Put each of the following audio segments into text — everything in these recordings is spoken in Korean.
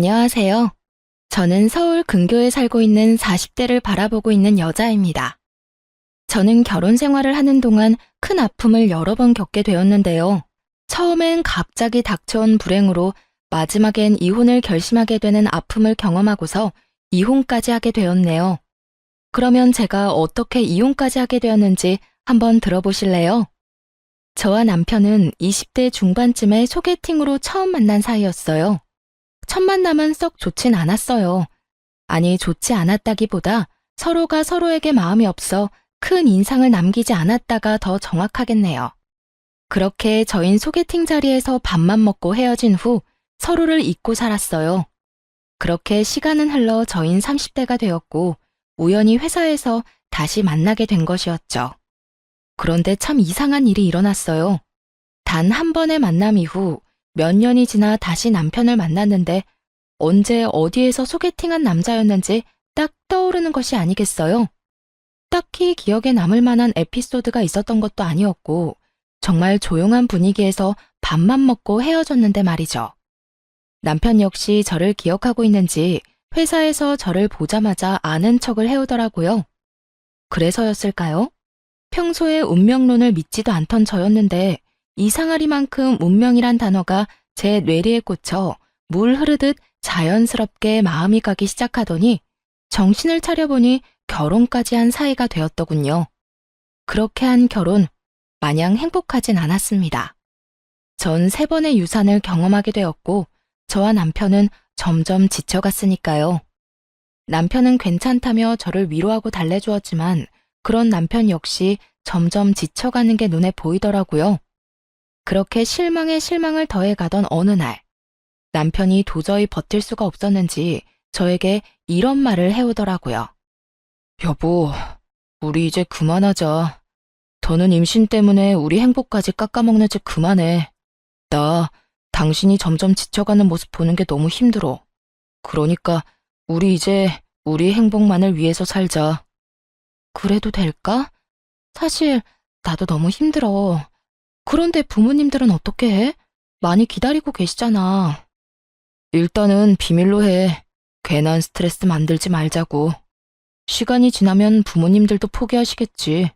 안녕하세요. 저는 서울 근교에 살고 있는 40대를 바라보고 있는 여자입니다. 저는 결혼 생활을 하는 동안 큰 아픔을 여러 번 겪게 되었는데요. 처음엔 갑자기 닥쳐온 불행으로 마지막엔 이혼을 결심하게 되는 아픔을 경험하고서 이혼까지 하게 되었네요. 그러면 제가 어떻게 이혼까지 하게 되었는지 한번 들어보실래요? 저와 남편은 20대 중반쯤에 소개팅으로 처음 만난 사이였어요. 첫 만남은 썩 좋진 않았어요. 아니, 좋지 않았다기보다 서로가 서로에게 마음이 없어 큰 인상을 남기지 않았다가 더 정확하겠네요. 그렇게 저흰 소개팅 자리에서 밥만 먹고 헤어진 후 서로를 잊고 살았어요. 그렇게 시간은 흘러 저흰 30대가 되었고 우연히 회사에서 다시 만나게 된 것이었죠. 그런데 참 이상한 일이 일어났어요. 단 한 번의 만남 이후 몇 년이 지나 다시 남편을 만났는데 언제 어디에서 소개팅한 남자였는지 딱 떠오르는 것이 아니겠어요? 딱히 기억에 남을 만한 에피소드가 있었던 것도 아니었고 정말 조용한 분위기에서 밥만 먹고 헤어졌는데 말이죠. 남편 역시 저를 기억하고 있는지 회사에서 저를 보자마자 아는 척을 해오더라고요. 그래서였을까요? 평소에 운명론을 믿지도 않던 저였는데 이상하리만큼 운명이란 단어가 제 뇌리에 꽂혀 물 흐르듯 자연스럽게 마음이 가기 시작하더니 정신을 차려보니 결혼까지 한 사이가 되었더군요. 그렇게 한 결혼, 마냥 행복하진 않았습니다. 전 3번의 유산을 경험하게 되었고 저와 남편은 점점 지쳐갔으니까요. 남편은 괜찮다며 저를 위로하고 달래주었지만 그런 남편 역시 점점 지쳐가는 게 눈에 보이더라고요. 그렇게 실망에 실망을 더해가던 어느 날, 남편이 도저히 버틸 수가 없었는지 저에게 이런 말을 해오더라고요. 여보, 우리 이제 그만하자. 더는 임신 때문에 우리 행복까지 깎아먹는 짓 그만해. 나 당신이 점점 지쳐가는 모습 보는 게 너무 힘들어. 그러니까 우리 이제 우리 행복만을 위해서 살자. 그래도 될까? 사실 나도 너무 힘들어. 그런데 부모님들은 어떻게 해? 많이 기다리고 계시잖아. 일단은 비밀로 해. 괜한 스트레스 만들지 말자고. 시간이 지나면 부모님들도 포기하시겠지.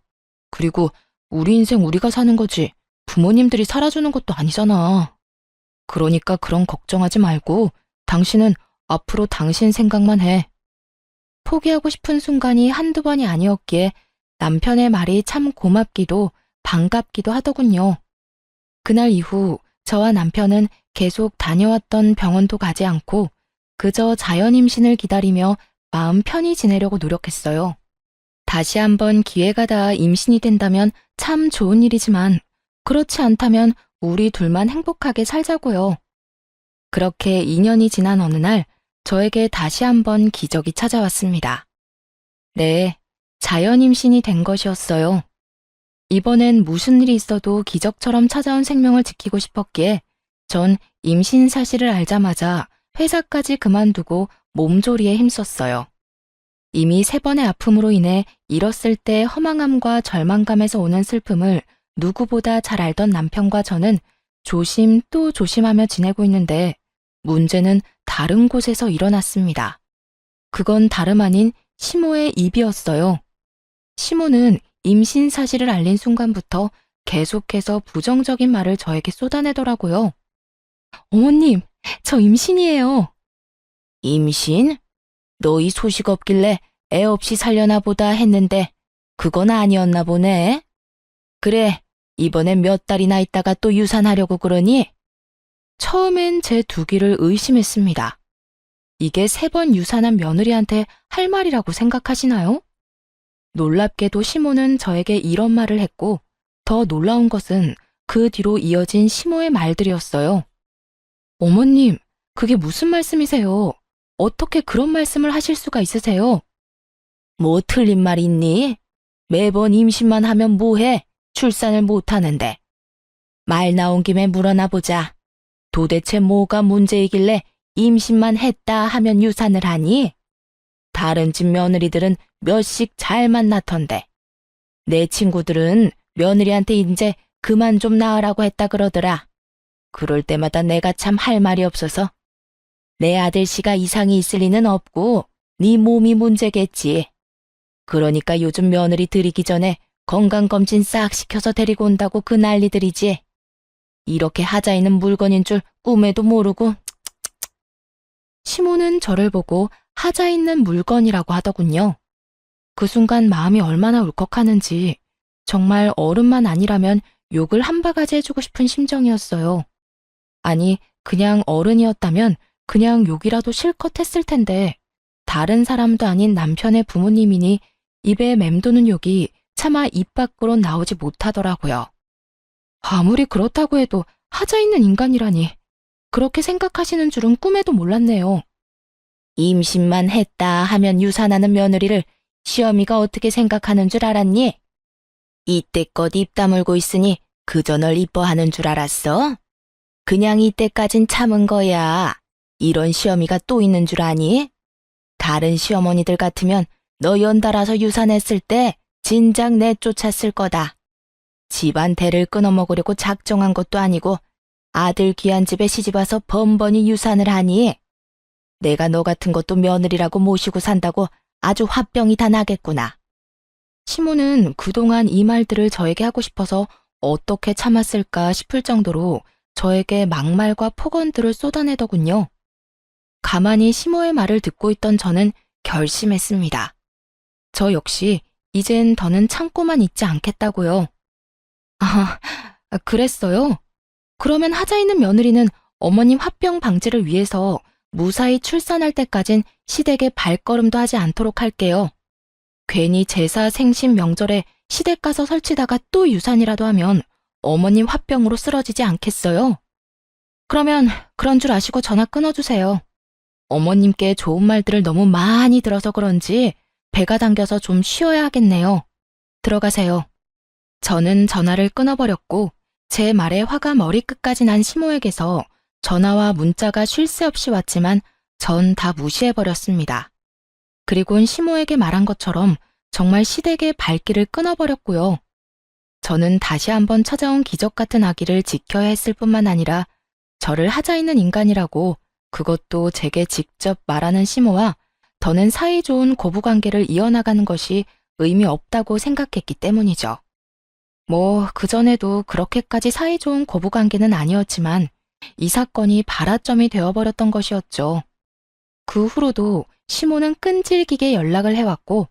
그리고 우리 인생 우리가 사는 거지. 부모님들이 살아주는 것도 아니잖아. 그러니까 그런 걱정하지 말고 당신은 앞으로 당신 생각만 해. 포기하고 싶은 순간이 한두 번이 아니었기에 남편의 말이 참 고맙기도 반갑기도 하더군요. 그날 이후 저와 남편은 계속 다녀왔던 병원도 가지 않고 그저 자연 임신을 기다리며 마음 편히 지내려고 노력했어요. 다시 한번 기회가 닿아 임신이 된다면 참 좋은 일이지만 그렇지 않다면 우리 둘만 행복하게 살자고요. 그렇게 2년이 지난 어느 날 저에게 다시 한번 기적이 찾아왔습니다. 네, 자연 임신이 된 것이었어요. 이번엔 무슨 일이 있어도 기적처럼 찾아온 생명을 지키고 싶었기에 전 임신 사실을 알자마자 회사까지 그만두고 몸조리에 힘썼어요. 이미 3번의 아픔으로 인해 잃었을 때 허망함과 절망감에서 오는 슬픔을 누구보다 잘 알던 남편과 저는 조심 또 조심하며 지내고 있는데 문제는 다른 곳에서 일어났습니다. 그건 다름 아닌 시모의 입이었어요. 시모는 임신 사실을 알린 순간부터 계속해서 부정적인 말을 저에게 쏟아내더라고요. 어머님, 저 임신이에요. 임신? 너 이 소식 없길래 애 없이 살려나 보다 했는데 그건 아니었나 보네. 그래, 이번엔 몇 달이나 있다가 또 유산하려고 그러니? 처음엔 제 두 귀를 의심했습니다. 이게 3번 유산한 며느리한테 할 말이라고 생각하시나요? 놀랍게도 시모는 저에게 이런 말을 했고 더 놀라운 것은 그 뒤로 이어진 시모의 말들이었어요. 어머님, 그게 무슨 말씀이세요? 어떻게 그런 말씀을 하실 수가 있으세요? 뭐 틀린 말 있니? 매번 임신만 하면 뭐해? 출산을 못하는데. 말 나온 김에 물어나 보자. 도대체 뭐가 문제이길래 임신만 했다 하면 유산을 하니? 다른 집 며느리들은 몇씩 잘 만났던데. 내 친구들은 며느리한테 이제 그만 좀 낳으라고 했다 그러더라. 그럴 때마다 내가 참 할 말이 없어서. 내 아들씨가 이상이 있을 리는 없고 네 몸이 문제겠지. 그러니까 요즘 며느리 들이기 전에 건강검진 싹 시켜서 데리고 온다고 그 난리들이지. 이렇게 하자 있는 물건인 줄 꿈에도 모르고. 시모는 저를 보고 하자 있는 물건이라고 하더군요. 그 순간 마음이 얼마나 울컥하는지 정말 어른만 아니라면 욕을 한 바가지 해주고 싶은 심정이었어요. 아니, 그냥 어른이었다면 그냥 욕이라도 실컷 했을 텐데 다른 사람도 아닌 남편의 부모님이니 입에 맴도는 욕이 차마 입 밖으로 나오지 못하더라고요. 아무리 그렇다고 해도 하자 있는 인간이라니 그렇게 생각하시는 줄은 꿈에도 몰랐네요. 임신만 했다 하면 유산하는 며느리를 시어미가 어떻게 생각하는 줄 알았니? 이때껏 입 다물고 있으니 그저 널 이뻐하는 줄 알았어? 그냥 이때까진 참은 거야. 이런 시어미가 또 있는 줄 아니? 다른 시어머니들 같으면 너 연달아서 유산했을 때 진작 내쫓았을 거다. 집안 대를 끊어먹으려고 작정한 것도 아니고 아들 귀한 집에 시집와서 번번이 유산을 하니 내가 너 같은 것도 며느리라고 모시고 산다고 아주 화병이 다 나겠구나. 시모는 그동안 이 말들을 저에게 하고 싶어서 어떻게 참았을까 싶을 정도로 저에게 막말과 폭언들을 쏟아내더군요. 가만히 시모의 말을 듣고 있던 저는 결심했습니다. 저 역시 이젠 더는 참고만 있지 않겠다고요. 아, 그랬어요? 그러면 하자 있는 며느리는 어머님 화병 방지를 위해서 무사히 출산할 때까진 시댁에 발걸음도 하지 않도록 할게요. 괜히 제사 생신 명절에 시댁 가서 설치다가 또 유산이라도 하면 어머님 화병으로 쓰러지지 않겠어요? 그러면 그런 줄 아시고 전화 끊어주세요. 어머님께 좋은 말들을 너무 많이 들어서 그런지 배가 당겨서 좀 쉬어야 하겠네요. 들어가세요. 저는 전화를 끊어버렸고 제 말에 화가 머리끝까지 난 시모에게서 전화와 문자가 쉴 새 없이 왔지만 전 다 무시해버렸습니다. 그리곤 시모에게 말한 것처럼 정말 시댁의 발길을 끊어버렸고요. 저는 다시 한번 찾아온 기적 같은 아기를 지켜야 했을 뿐만 아니라 저를 하자 있는 인간이라고 그것도 제게 직접 말하는 시모와 더는 사이좋은 고부관계를 이어나가는 것이 의미 없다고 생각했기 때문이죠. 뭐 그전에도 그렇게까지 사이좋은 고부관계는 아니었지만 이 사건이 발화점이 되어버렸던 것이었죠. 그 후로도 시모는 끈질기게 연락을 해왔고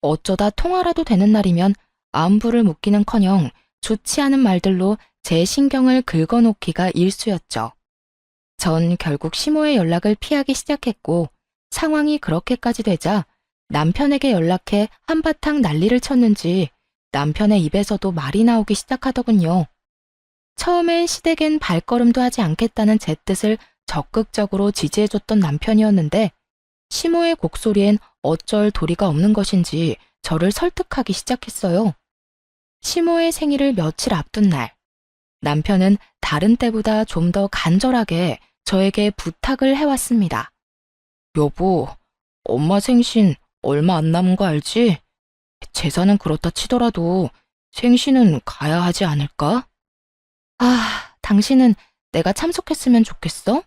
어쩌다 통화라도 되는 날이면 안부를 묻기는커녕 좋지 않은 말들로 제 신경을 긁어놓기가 일쑤였죠. 전 결국 시모의 연락을 피하기 시작했고 상황이 그렇게까지 되자 남편에게 연락해 한바탕 난리를 쳤는지 남편의 입에서도 말이 나오기 시작하더군요. 처음엔 시댁엔 발걸음도 하지 않겠다는 제 뜻을 적극적으로 지지해줬던 남편이었는데 시모의 곡소리엔 어쩔 도리가 없는 것인지 저를 설득하기 시작했어요. 시모의 생일을 며칠 앞둔 날, 남편은 다른 때보다 좀 더 간절하게 저에게 부탁을 해왔습니다. 여보, 엄마 생신 얼마 안 남은 거 알지? 제사는 그렇다 치더라도 생신은 가야 하지 않을까? 아, 당신은 내가 참석했으면 좋겠어?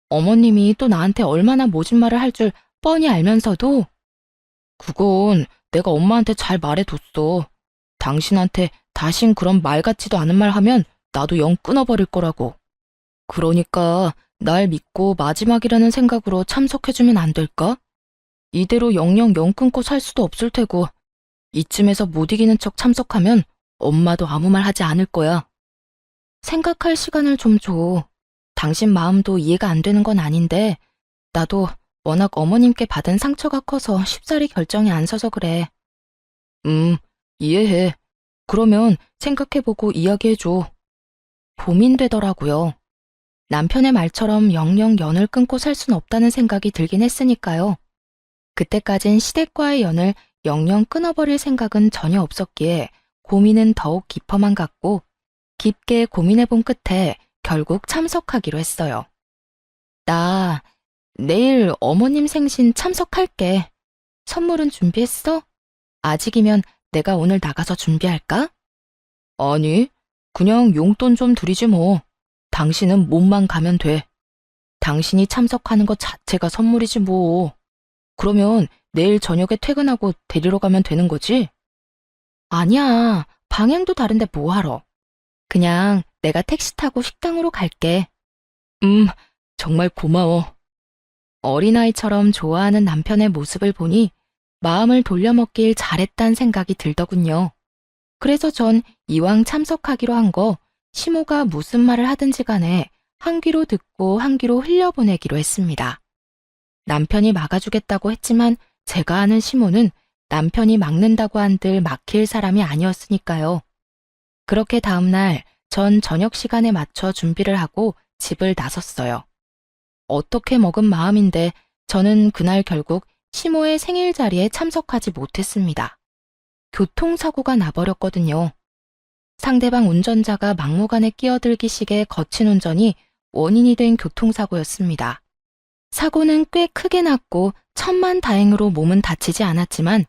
어머님이 또 나한테 얼마나 모진 말을 할 줄 뻔히 알면서도 그건 내가 엄마한테 잘 말해뒀어. 당신한테 다신 그런 말 같지도 않은 말 하면 나도 영 끊어버릴 거라고. 그러니까 날 믿고 마지막이라는 생각으로 참석해주면 안 될까? 이대로 영영 영 끊고 살 수도 없을 테고 이쯤에서 못 이기는 척 참석하면 엄마도 아무 말 하지 않을 거야. 생각할 시간을 좀 줘. 당신 마음도 이해가 안 되는 건 아닌데 나도 워낙 어머님께 받은 상처가 커서 쉽사리 결정이 안 서서 그래. 이해해. 그러면 생각해보고 이야기해줘. 고민되더라고요. 남편의 말처럼 영영 연을 끊고 살 순 없다는 생각이 들긴 했으니까요. 그때까진 시댁과의 연을 영영 끊어버릴 생각은 전혀 없었기에 고민은 더욱 깊어만 갔고 깊게 고민해본 끝에 결국 참석하기로 했어요. 나 내일 어머님 생신 참석할게. 선물은 준비했어? 아직이면 내가 오늘 나가서 준비할까? 아니, 그냥 용돈 좀 드리지 뭐. 당신은 몸만 가면 돼. 당신이 참석하는 것 자체가 선물이지 뭐. 그러면 내일 저녁에 퇴근하고 데리러 가면 되는 거지? 아니야. 방향도 다른데 뭐하러. 그냥 내가 택시 타고 식당으로 갈게. 음, 정말 고마워. 어린아이처럼 좋아하는 남편의 모습을 보니 마음을 돌려먹길 잘했단 생각이 들더군요. 그래서 전 이왕 참석하기로 한 거 시모가 무슨 말을 하든지 간에 한 귀로 듣고 한 귀로 흘려보내기로 했습니다. 남편이 막아주겠다고 했지만 제가 아는 시모는 남편이 막는다고 한들 막힐 사람이 아니었으니까요. 그렇게 다음날 전 저녁 시간에 맞춰 준비를 하고 집을 나섰어요. 어떻게 먹은 마음인데 저는 그날 결국 시모의 생일 자리에 참석하지 못했습니다. 교통사고가 나버렸거든요. 상대방 운전자가 막무가내 끼어들기식의 거친 운전이 원인이 된 교통사고였습니다. 사고는 꽤 크게 났고 천만다행으로 몸은 다치지 않았지만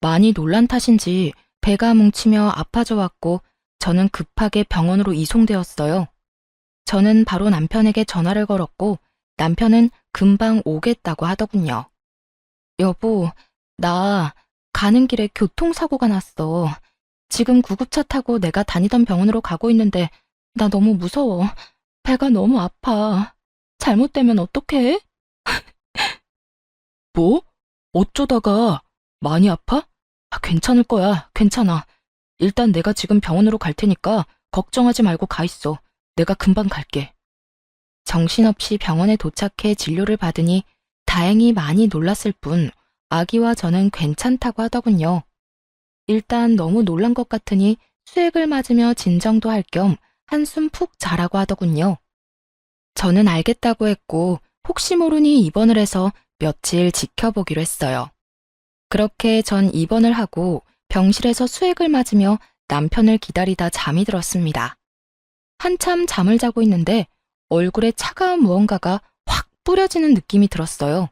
많이 놀란 탓인지 배가 뭉치며 아파져 왔고 저는 급하게 병원으로 이송되었어요. 저는 바로 남편에게 전화를 걸었고 남편은 금방 오겠다고 하더군요. 여보, 나 가는 길에 교통사고가 났어. 지금 구급차 타고 내가 다니던 병원으로 가고 있는데 나 너무 무서워. 배가 너무 아파. 잘못되면 어떡해? 뭐? 어쩌다가 많이 아파? 괜찮을 거야. 괜찮아. 일단 내가 지금 병원으로 갈 테니까 걱정하지 말고 가 있어. 내가 금방 갈게. 정신없이 병원에 도착해 진료를 받으니 다행히 많이 놀랐을 뿐 아기와 저는 괜찮다고 하더군요. 일단 너무 놀란 것 같으니 수액을 맞으며 진정도 할 겸 한숨 푹 자라고 하더군요. 저는 알겠다고 했고 혹시 모르니 입원을 해서 며칠 지켜보기로 했어요. 그렇게 전 입원을 하고 병실에서 수액을 맞으며 남편을 기다리다 잠이 들었습니다. 한참 잠을 자고 있는데 얼굴에 차가운 무언가가 확 뿌려지는 느낌이 들었어요.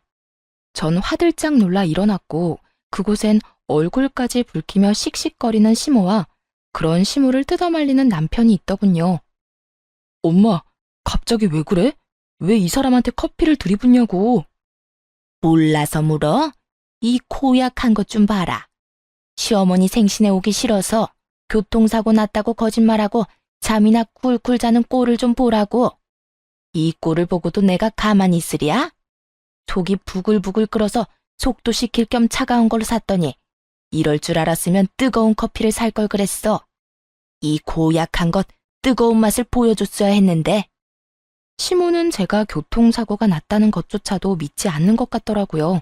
전 화들짝 놀라 일어났고 그곳엔 얼굴까지 붉히며 씩씩거리는 시모와 그런 시모를 뜯어말리는 남편이 있더군요. 엄마, 갑자기 왜 그래? 왜 이 사람한테 커피를 들이붓냐고. 몰라서 물어? 이 고약한 것 좀 봐라. 시어머니 생신에 오기 싫어서 교통사고 났다고 거짓말하고 잠이나 꿀꿀 자는 꼴을 좀 보라고. 이 꼴을 보고도 내가 가만히 있으랴? 속이 부글부글 끓어서 속도 식힐 겸 차가운 걸로 샀더니 이럴 줄 알았으면 뜨거운 커피를 살 걸 그랬어. 이 고약한 것 뜨거운 맛을 보여줬어야 했는데. 시모는 제가 교통사고가 났다는 것조차도 믿지 않는 것 같더라고요.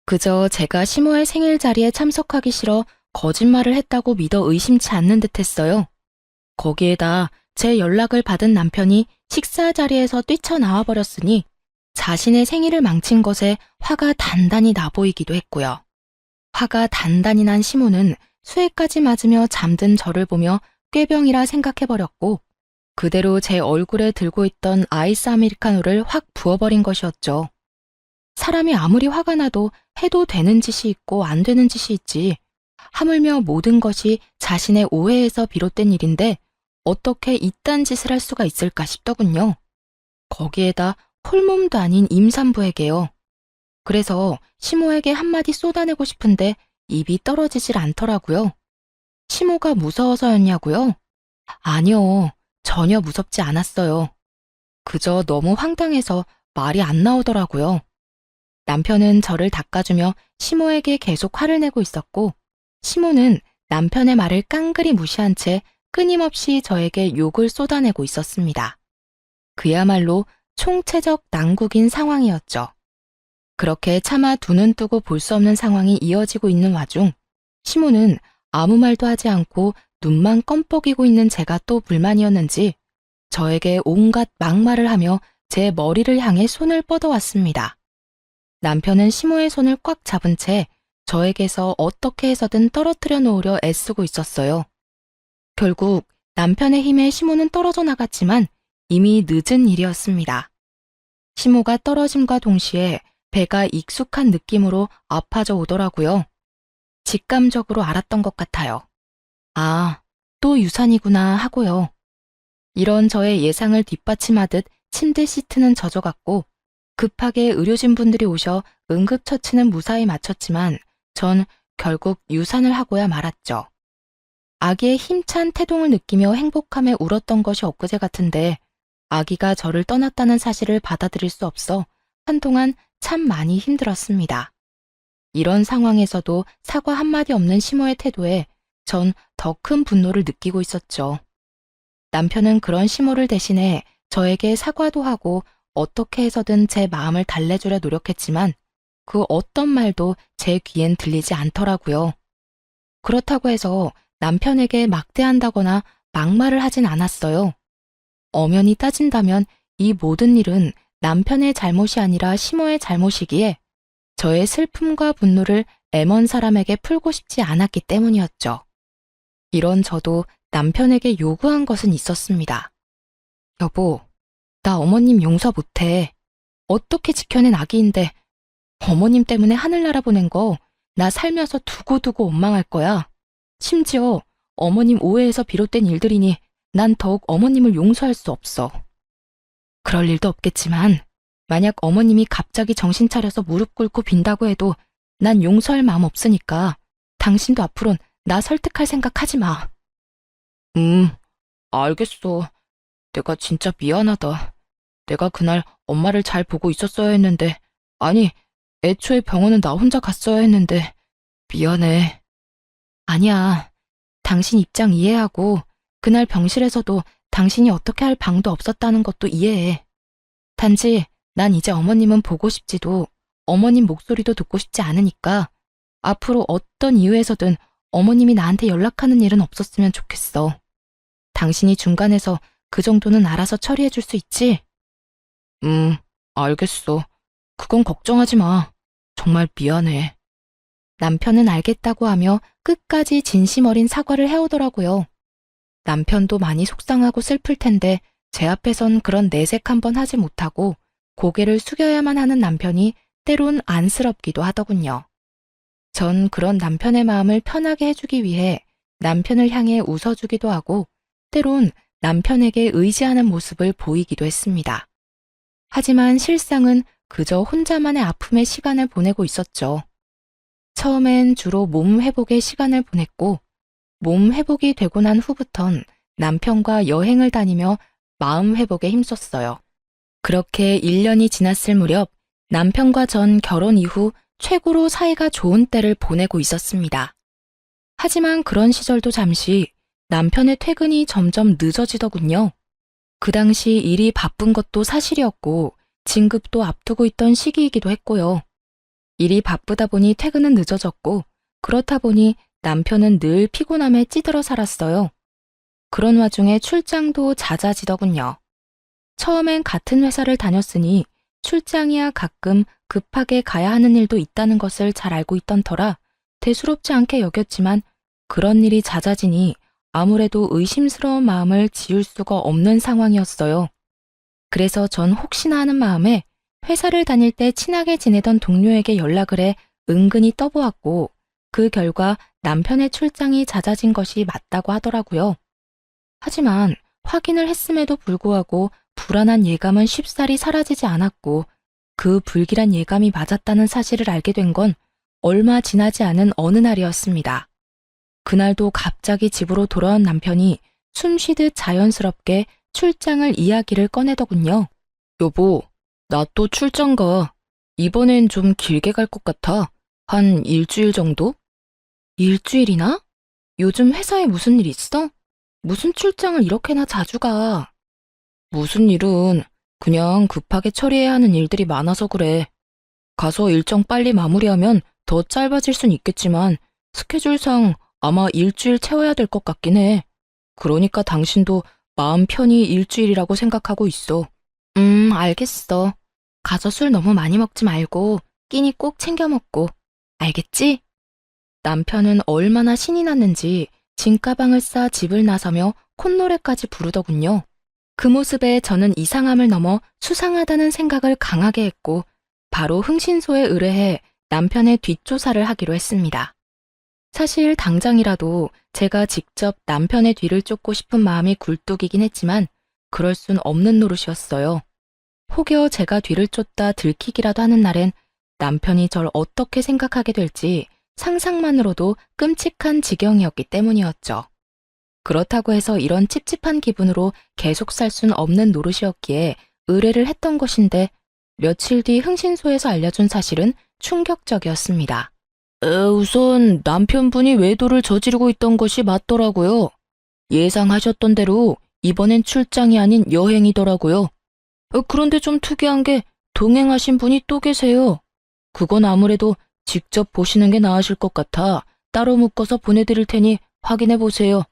그저 제가 시모의 생일 자리에 참석하기 싫어 거짓말을 했다고 믿어 의심치 않는 듯 했어요. 거기에다 제 연락을 받은 남편이 식사 자리에서 뛰쳐나와 버렸으니 자신의 생일을 망친 것에 화가 단단히 나 보이기도 했고요. 화가 단단히 난 시모는 수액까지 맞으며 잠든 저를 보며 꾀병이라 생각해버렸고 그대로 제 얼굴에 들고 있던 아이스 아메리카노를 확 부어버린 것이었죠. 사람이 아무리 화가 나도 해도 되는 짓이 있고 안 되는 짓이 있지. 하물며 모든 것이 자신의 오해에서 비롯된 일인데 어떻게 이딴 짓을 할 수가 있을까 싶더군요. 거기에다 홀몸도 아닌 임산부에게요. 그래서 시모에게 한마디 쏟아내고 싶은데 입이 떨어지질 않더라고요. 시모가 무서워서였냐고요? 아니요, 전혀 무섭지 않았어요. 그저 너무 황당해서 말이 안 나오더라고요. 남편은 저를 닦아주며 시모에게 계속 화를 내고 있었고 시모는 남편의 말을 깡그리 무시한 채 끊임없이 저에게 욕을 쏟아내고 있었습니다. 그야말로 총체적 난국인 상황이었죠. 그렇게 차마 두 눈 뜨고 볼 수 없는 상황이 이어지고 있는 와중 시모는 아무 말도 하지 않고 눈만 껌뻑이고 있는 제가 또 불만이었는지 저에게 온갖 막말을 하며 제 머리를 향해 손을 뻗어왔습니다. 남편은 시모의 손을 꽉 잡은 채 저에게서 어떻게 해서든 떨어뜨려 놓으려 애쓰고 있었어요. 결국 남편의 힘에 시모는 떨어져 나갔지만 이미 늦은 일이었습니다. 시모가 떨어짐과 동시에 배가 익숙한 느낌으로 아파져 오더라고요. 직감적으로 알았던 것 같아요. 아, 또 유산이구나 하고요. 이런 저의 예상을 뒷받침하듯 침대 시트는 젖어갔고 급하게 의료진 분들이 오셔 응급처치는 무사히 마쳤지만 전 결국 유산을 하고야 말았죠. 아기의 힘찬 태동을 느끼며 행복함에 울었던 것이 엊그제 같은데 아기가 저를 떠났다는 사실을 받아들일 수 없어 한동안 참 많이 힘들었습니다. 이런 상황에서도 사과 한마디 없는 시모의 태도에 전 더 큰 분노를 느끼고 있었죠. 남편은 그런 시모를 대신해 저에게 사과도 하고 어떻게 해서든 제 마음을 달래주려 노력했지만 그 어떤 말도 제 귀엔 들리지 않더라고요. 그렇다고 해서 남편에게 막대한다거나 막말을 하진 않았어요. 엄연히 따진다면 이 모든 일은 남편의 잘못이 아니라 시모의 잘못이기에 저의 슬픔과 분노를 M1 사람에게 풀고 싶지 않았기 때문이었죠. 이런 저도 남편에게 요구한 것은 있었습니다. 여보, 나 어머님 용서 못해. 어떻게 지켜낸 아기인데 어머님 때문에 하늘나라 보낸 거 나 살면서 두고두고 원망할 거야. 심지어 어머님 오해에서 비롯된 일들이니 난 더욱 어머님을 용서할 수 없어. 그럴 일도 없겠지만 만약 어머님이 갑자기 정신 차려서 무릎 꿇고 빈다고 해도 난 용서할 마음 없으니까 당신도 앞으론 나 설득할 생각 하지 마. 알겠어. 내가 진짜 미안하다. 내가 그날 엄마를 잘 보고 있었어야 했는데, 아니, 애초에 병원은 나 혼자 갔어야 했는데, 미안해. 아니야. 당신 입장 이해하고, 그날 병실에서도 당신이 어떻게 할 방도 없었다는 것도 이해해. 단지, 난 이제 어머님은 보고 싶지도, 어머님 목소리도 듣고 싶지 않으니까, 앞으로 어떤 이유에서든 어머님이 나한테 연락하는 일은 없었으면 좋겠어. 당신이 중간에서 그 정도는 알아서 처리해 줄 수 있지? 알겠어. 그건 걱정하지 마. 정말 미안해. 남편은 알겠다고 하며 끝까지 진심 어린 사과를 해오더라고요. 남편도 많이 속상하고 슬플 텐데 제 앞에선 그런 내색 한번 하지 못하고 고개를 숙여야만 하는 남편이 때론 안쓰럽기도 하더군요. 전 그런 남편의 마음을 편하게 해주기 위해 남편을 향해 웃어주기도 하고 때론 남편에게 의지하는 모습을 보이기도 했습니다. 하지만 실상은 그저 혼자만의 아픔의 시간을 보내고 있었죠. 처음엔 주로 몸 회복에 시간을 보냈고 몸 회복이 되고 난 후부턴 남편과 여행을 다니며 마음 회복에 힘썼어요. 그렇게 1년이 지났을 무렵 남편과 전 결혼 이후 최고로 사이가 좋은 때를 보내고 있었습니다. 하지만 그런 시절도 잠시 남편의 퇴근이 점점 늦어지더군요. 그 당시 일이 바쁜 것도 사실이었고 진급도 앞두고 있던 시기이기도 했고요. 일이 바쁘다 보니 퇴근은 늦어졌고 그렇다 보니 남편은 늘 피곤함에 찌들어 살았어요. 그런 와중에 출장도 잦아지더군요. 처음엔 같은 회사를 다녔으니 출장이야 가끔 급하게 가야 하는 일도 있다는 것을 잘 알고 있던 터라 대수롭지 않게 여겼지만 그런 일이 잦아지니 아무래도 의심스러운 마음을 지울 수가 없는 상황이었어요. 그래서 전 혹시나 하는 마음에 회사를 다닐 때 친하게 지내던 동료에게 연락을 해 은근히 떠보았고 그 결과 남편의 출장이 잦아진 것이 맞다고 하더라고요. 하지만 확인을 했음에도 불구하고 불안한 예감은 쉽사리 사라지지 않았고 그 불길한 예감이 맞았다는 사실을 알게 된 건 얼마 지나지 않은 어느 날이었습니다. 그날도 갑자기 집으로 돌아온 남편이 숨쉬듯 자연스럽게 출장을 이야기를 꺼내더군요. 여보, 나 또 출장 가. 이번엔 좀 길게 갈 것 같아. 한 일주일 정도? 일주일이나? 요즘 회사에 무슨 일 있어? 무슨 출장을 이렇게나 자주 가? 무슨 일은 그냥 급하게 처리해야 하는 일들이 많아서 그래. 가서 일정 빨리 마무리하면 더 짧아질 순 있겠지만 스케줄상 아마 일주일 채워야 될 것 같긴 해. 그러니까 당신도 마음 편히 일주일이라고 생각하고 있어. 알겠어. 가서 술 너무 많이 먹지 말고 끼니 꼭 챙겨 먹고. 알겠지? 남편은 얼마나 신이 났는지 짐가방을 싸 집을 나서며 콧노래까지 부르더군요. 그 모습에 저는 이상함을 넘어 수상하다는 생각을 강하게 했고 바로 흥신소에 의뢰해 남편의 뒷조사를 하기로 했습니다. 사실 당장이라도 제가 직접 남편의 뒤를 쫓고 싶은 마음이 굴뚝이긴 했지만 그럴 순 없는 노릇이었어요. 혹여 제가 뒤를 쫓다 들키기라도 하는 날엔 남편이 절 어떻게 생각하게 될지 상상만으로도 끔찍한 지경이었기 때문이었죠. 그렇다고 해서 이런 찝찝한 기분으로 계속 살 순 없는 노릇이었기에 의뢰를 했던 것인데 며칠 뒤 흥신소에서 알려준 사실은 충격적이었습니다. 우선 남편분이 외도를 저지르고 있던 것이 맞더라고요. 예상하셨던 대로 이번엔 출장이 아닌 여행이더라고요. 그런데 좀 특이한 게 동행하신 분이 또 계세요. 그건 아무래도 직접 보시는 게 나으실 것 같아 따로 묶어서 보내드릴 테니 확인해 보세요.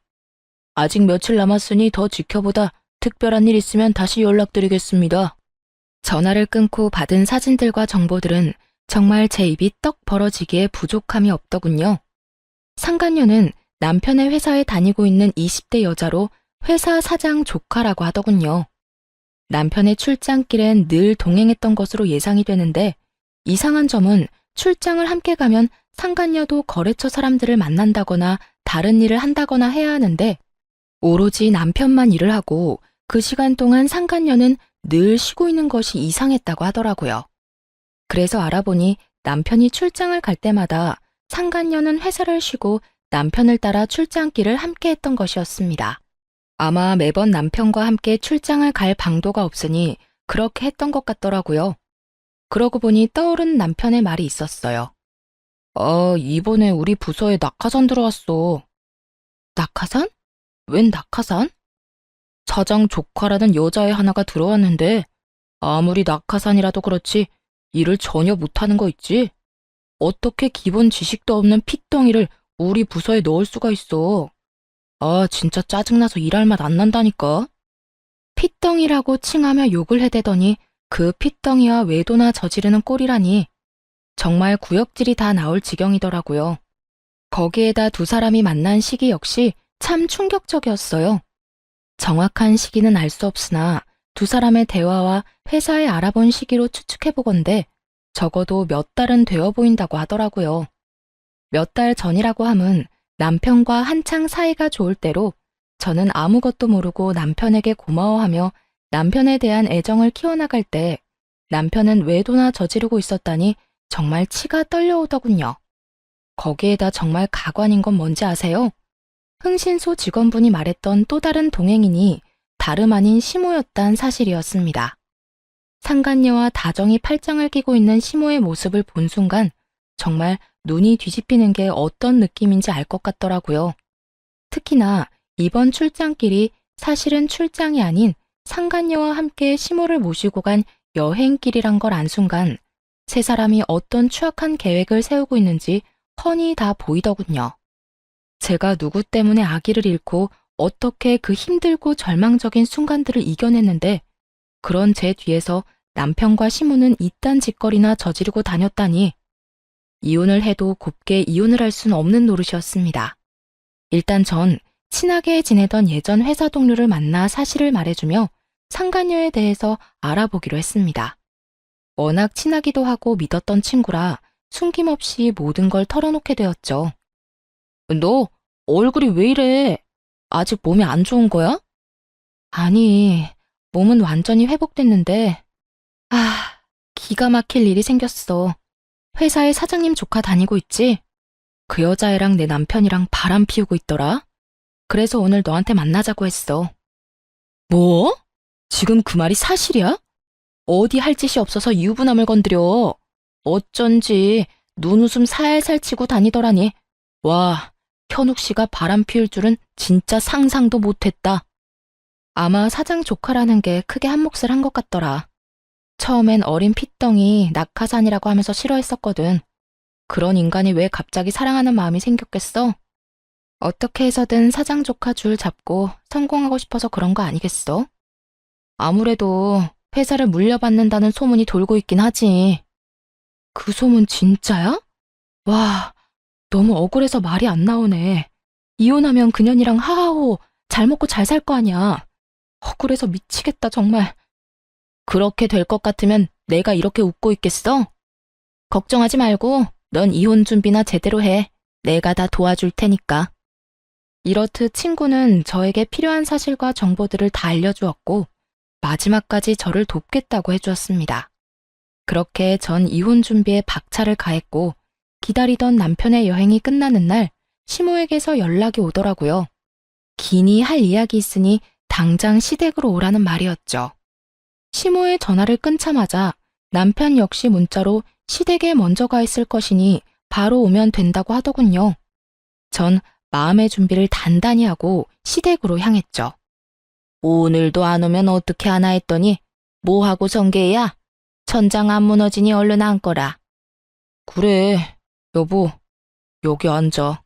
아직 며칠 남았으니 더 지켜보다 특별한 일 있으면 다시 연락드리겠습니다. 전화를 끊고 받은 사진들과 정보들은 정말 제 입이 떡 벌어지기에 부족함이 없더군요. 상간녀는 남편의 회사에 다니고 있는 20대 여자로 회사 사장 조카라고 하더군요. 남편의 출장길엔 늘 동행했던 것으로 예상이 되는데 이상한 점은 출장을 함께 가면 상간녀도 거래처 사람들을 만난다거나 다른 일을 한다거나 해야 하는데 오로지 남편만 일을 하고 그 시간 동안 상간녀는 늘 쉬고 있는 것이 이상했다고 하더라고요. 그래서 알아보니 남편이 출장을 갈 때마다 상간녀는 회사를 쉬고 남편을 따라 출장길을 함께 했던 것이었습니다. 아마 매번 남편과 함께 출장을 갈 방도가 없으니 그렇게 했던 것 같더라고요. 그러고 보니 떠오른 남편의 말이 있었어요. 이번에 우리 부서에 낙하산 들어왔어. 낙하산? 웬 낙하산? 사장 조카라는 여자애 하나가 들어왔는데 아무리 낙하산이라도 그렇지 일을 전혀 못하는 거 있지? 어떻게 기본 지식도 없는 핏덩이를 우리 부서에 넣을 수가 있어. 진짜 짜증나서 일할 맛 안 난다니까. 핏덩이라고 칭하며 욕을 해대더니 그 핏덩이와 외도나 저지르는 꼴이라니 정말 구역질이 다 나올 지경이더라고요. 거기에다 두 사람이 만난 시기 역시 참 충격적이었어요. 정확한 시기는 알 수 없으나 두 사람의 대화와 회사에 알아본 시기로 추측해보건대 적어도 몇 달은 되어 보인다고 하더라고요. 몇 달 전이라고 함은 남편과 한창 사이가 좋을 때로 저는 아무것도 모르고 남편에게 고마워하며 남편에 대한 애정을 키워나갈 때 남편은 외도나 저지르고 있었다니 정말 치가 떨려오더군요. 거기에다 정말 가관인 건 뭔지 아세요? 흥신소 직원분이 말했던 또 다른 동행인이 다름 아닌 시모였단 사실이었습니다. 상간녀와 다정히 팔짱을 끼고 있는 시모의 모습을 본 순간 정말 눈이 뒤집히는 게 어떤 느낌인지 알 것 같더라고요. 특히나 이번 출장길이 사실은 출장이 아닌 상간녀와 함께 시모를 모시고 간 여행길이란 걸 안 순간 세 사람이 어떤 추악한 계획을 세우고 있는지 훤히 다 보이더군요. 제가 누구 때문에 아기를 잃고 어떻게 그 힘들고 절망적인 순간들을 이겨냈는데 그런 제 뒤에서 남편과 시모는 이딴 짓거리나 저지르고 다녔다니 이혼을 해도 곱게 이혼을 할 수는 없는 노릇이었습니다. 일단 전 친하게 지내던 예전 회사 동료를 만나 사실을 말해주며 상간녀에 대해서 알아보기로 했습니다. 워낙 친하기도 하고 믿었던 친구라 숨김없이 모든 걸 털어놓게 되었죠. 너 얼굴이 왜 이래? 아직 몸이 안 좋은 거야? 아니, 몸은 완전히 회복됐는데 기가 막힐 일이 생겼어. 회사에 사장님 조카 다니고 있지? 그 여자애랑 내 남편이랑 바람 피우고 있더라. 그래서 오늘 너한테 만나자고 했어. 뭐? 지금 그 말이 사실이야? 어디 할 짓이 없어서 유부남을 건드려. 어쩐지 눈웃음 살살 치고 다니더라니. 와, 현욱 씨가 바람 피울 줄은 진짜 상상도 못했다. 아마 사장 조카라는 게 크게 한몫을 한 것 같더라. 처음엔 어린 핏덩이 낙하산이라고 하면서 싫어했었거든. 그런 인간이 왜 갑자기 사랑하는 마음이 생겼겠어? 어떻게 해서든 사장 조카 줄 잡고 성공하고 싶어서 그런 거 아니겠어? 아무래도 회사를 물려받는다는 소문이 돌고 있긴 하지. 그 소문 진짜야? 와, 너무 억울해서 말이 안 나오네. 이혼하면 그년이랑 하하호 잘 먹고 잘 살 거 아니야. 억울해서 미치겠다 정말. 그렇게 될 것 같으면 내가 이렇게 웃고 있겠어? 걱정하지 말고 넌 이혼 준비나 제대로 해. 내가 다 도와줄 테니까. 이렇듯 친구는 저에게 필요한 사실과 정보들을 다 알려주었고 마지막까지 저를 돕겠다고 해주었습니다. 그렇게 전 이혼 준비에 박차를 가했고 기다리던 남편의 여행이 끝나는 날 시모에게서 연락이 오더라고요. 기니 할 이야기 있으니 당장 시댁으로 오라는 말이었죠. 시모의 전화를 끊자마자 남편 역시 문자로 시댁에 먼저 가 있을 것이니 바로 오면 된다고 하더군요. 전 마음의 준비를 단단히 하고 시댁으로 향했죠. 오늘도 안 오면 어떻게 하나 했더니 뭐하고 성게야? 천장 안 무너지니 얼른 앉거라. 그래, 여보, 여기 앉아.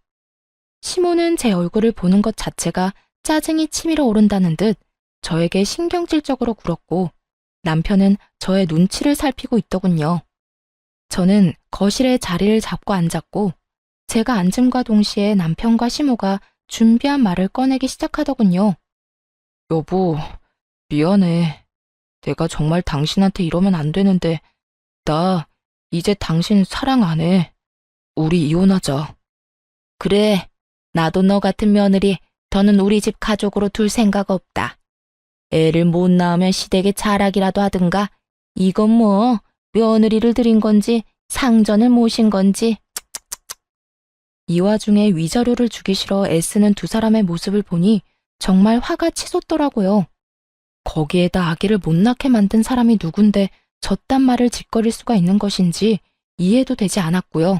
시모는 제 얼굴을 보는 것 자체가 짜증이 치밀어 오른다는 듯 저에게 신경질적으로 굴었고 남편은 저의 눈치를 살피고 있더군요. 저는 거실에 자리를 잡고 앉았고 제가 앉음과 동시에 남편과 시모가 준비한 말을 꺼내기 시작하더군요. 여보, 미안해. 내가 정말 당신한테 이러면 안 되는데 나 이제 당신 사랑 안 해. 우리 이혼하자. 그래, 나도 너 같은 며느리 더는 우리 집 가족으로 둘 생각 없다. 애를 못 낳으면 시댁에 자락이라도 하든가. 이건 뭐 며느리를 들인 건지 상전을 모신 건지. 이 와중에 위자료를 주기 싫어 애쓰는 두 사람의 모습을 보니 정말 화가 치솟더라고요. 거기에다 아기를 못 낳게 만든 사람이 누군데 저딴 말을 짓거릴 수가 있는 것인지 이해도 되지 않았고요.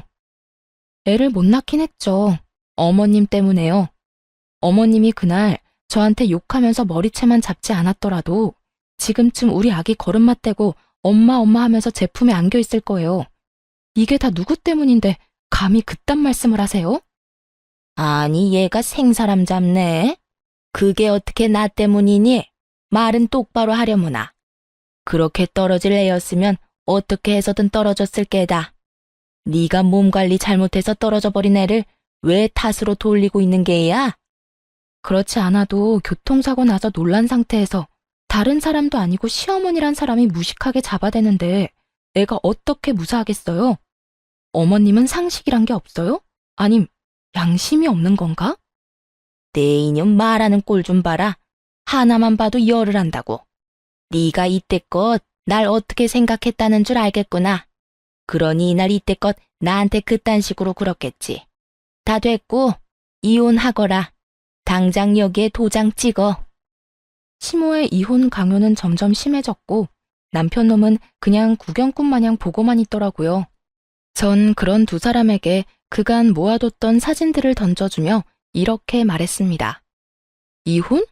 애를 못 낳긴 했죠. 어머님 때문에요. 어머님이 그날 저한테 욕하면서 머리채만 잡지 않았더라도 지금쯤 우리 아기 걸음마 떼고 엄마 하면서 제 품에 안겨 있을 거예요. 이게 다 누구 때문인데 감히 그딴 말씀을 하세요? 아니, 얘가 생사람 잡네. 그게 어떻게 나 때문이니? 말은 똑바로 하려무나. 그렇게 떨어질 애였으면 어떻게 해서든 떨어졌을 게다. 네가 몸 관리 잘못해서 떨어져 버린 애를 왜 탓으로 돌리고 있는 게야? 그렇지 않아도 교통사고 나서 놀란 상태에서 다른 사람도 아니고 시어머니란 사람이 무식하게 잡아대는데 애가 어떻게 무사하겠어요? 어머님은 상식이란 게 없어요? 아님 양심이 없는 건가? 내 이년 말하는 꼴 좀 봐라. 하나만 봐도 열을 한다고. 네가 이때껏 날 어떻게 생각했다는 줄 알겠구나. 그러니 이날 이때껏 나한테 그딴 식으로 굴었겠지. 다 됐고 이혼하거라. 당장 여기에 도장 찍어. 시모의 이혼 강요는 점점 심해졌고 남편 놈은 그냥 구경꾼 마냥 보고만 있더라고요. 전 그런 두 사람에게 그간 모아뒀던 사진들을 던져주며 이렇게 말했습니다. 이혼?